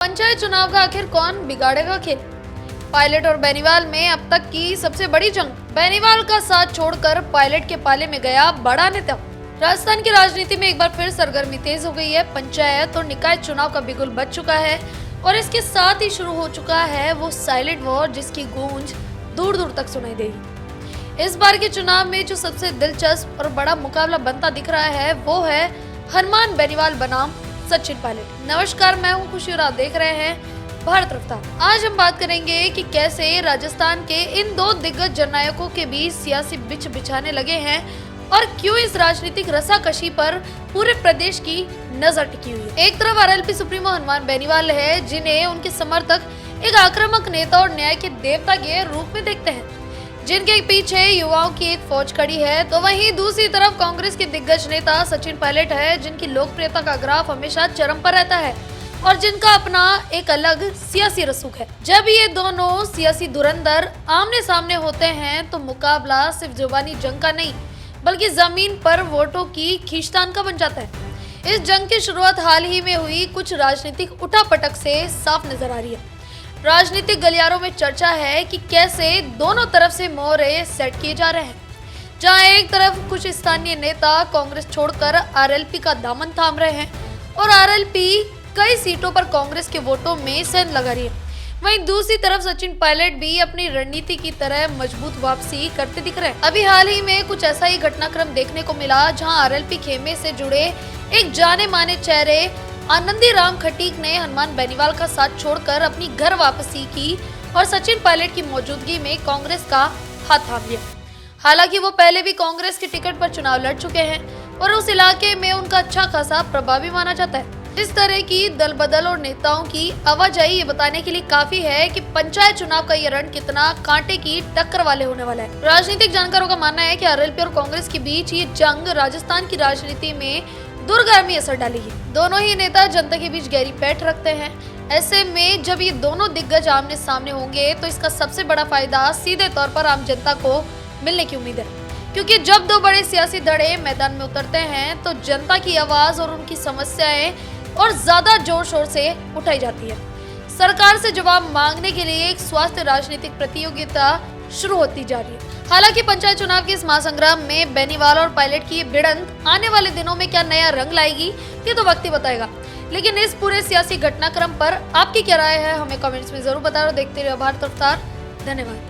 पंचायत चुनाव का आखिर कौन बिगाड़ेगा खेल। पायलट और बेनीवाल में अब तक की सबसे बड़ी जंग। बेनीवाल का साथ छोड़कर पायलट के पाले में गया बड़ा नेता। राजस्थान की राजनीति में एक बार फिर सरगर्मी तेज हो गई है। पंचायत और निकाय चुनाव का बिगुल बज चुका है और इसके साथ ही शुरू हो चुका है वो साइलेंट वॉर जिसकी गूंज दूर दूर तक सुनाई देगी। इस बार के चुनाव में जो सबसे दिलचस्प और बड़ा मुकाबला बनता दिख रहा है वो है हनुमान बेनीवाल बनाम सचिन पायलट। नमस्कार, मैं हूं खुशी और आप देख रहे हैं भारत रफ्तार। आज हम बात करेंगे कि कैसे राजस्थान के इन दो दिग्गज जननायकों के बीच सियासी बिच बिछाने लगे हैं और क्यों इस राजनीतिक रसाकशी पर पूरे प्रदेश की नजर टिकी हुई है। एक तरफ आरएलपी सुप्रीमो हनुमान बेनीवाल है, जिन्हें उनके समर्थक एक आक्रामक नेता और न्याय के देवता के रूप में देखते हैं, जिनके पीछे युवाओं की एक फौज खड़ी है। तो वहीं दूसरी तरफ कांग्रेस के दिग्गज नेता सचिन पायलट है, जिनकी लोकप्रियता का ग्राफ हमेशा चरम पर रहता है और जिनका अपना एक अलग सियासी रसूख है। जब ये दोनों सियासी धुरंधर आमने सामने होते हैं तो मुकाबला सिर्फ जुबानी जंग का नहीं बल्कि जमीन पर वोटों की खींचतान का बन जाता है। इस जंग की शुरुआत हाल ही में हुई कुछ राजनीतिक उठापटक से साफ नजर आ रही है। राजनीतिक गलियारों में चर्चा है कि कैसे दोनों तरफ से मोहरे सेट किए जा रहे हैं। जहां एक तरफ कुछ स्थानीय नेता कांग्रेस छोड़कर आरएलपी का दामन थाम रहे हैं और आरएलपी कई सीटों पर कांग्रेस के वोटों में सेंध लगा रही है, वहीं दूसरी तरफ सचिन पायलट भी अपनी रणनीति की तरह मजबूत वापसी करते दिख रहे हैं। अभी हाल ही में कुछ ऐसा ही घटनाक्रम देखने को मिला, जहां आरएलपी खेमे से जुड़े एक जाने माने चेहरे आनंदी राम खटीक ने हनुमान बेनीवाल का साथ छोड़कर अपनी घर वापसी की और सचिन पायलट की मौजूदगी में कांग्रेस का हाथ थाम लिया। हालांकि वो पहले भी कांग्रेस के टिकट पर चुनाव लड़ चुके हैं और उस इलाके में उनका अच्छा खासा प्रभाव भी माना जाता है। इस तरह की दल बदल और नेताओं की आवाजाही ये बताने के लिए काफी है कि पंचायत चुनाव का ये रण कितना कांटे की टक्कर वाले होने वाला है। राजनीतिक जानकारों का मानना है कि आरएलपी और कांग्रेस के बीच ये जंग राजस्थान की राजनीति में दूरगामी असर डालेगी। दोनों ही नेता जनता के बीच गहरी पैठ रखते हैं। ऐसे में जब ये दोनों दिग्गज आमने सामने होंगे तो इसका सबसे बड़ा फायदा सीधे तौर पर आम जनता को मिलने की उम्मीद है, क्योंकि जब दो बड़े सियासी धड़े मैदान में उतरते हैं तो जनता की आवाज और उनकी समस्याएं और ज्यादा जोर शोर से उठाई जाती है। सरकार से जवाब मांगने के लिए एक स्वास्थ्य राजनीतिक प्रतियोगिता शुरू होती जा रही है। हालांकि पंचायत चुनाव के इस महासंग्राम में बेनीवाल और पायलट की भिड़ंत आने वाले दिनों में क्या नया रंग लाएगी ये तो वक्त ही बताएगा। लेकिन इस पूरे सियासी घटनाक्रम पर आपकी क्या राय है, हमें कमेंट्स में जरूर बताओ। देखते रहिए भारत रफ्तार। धन्यवाद।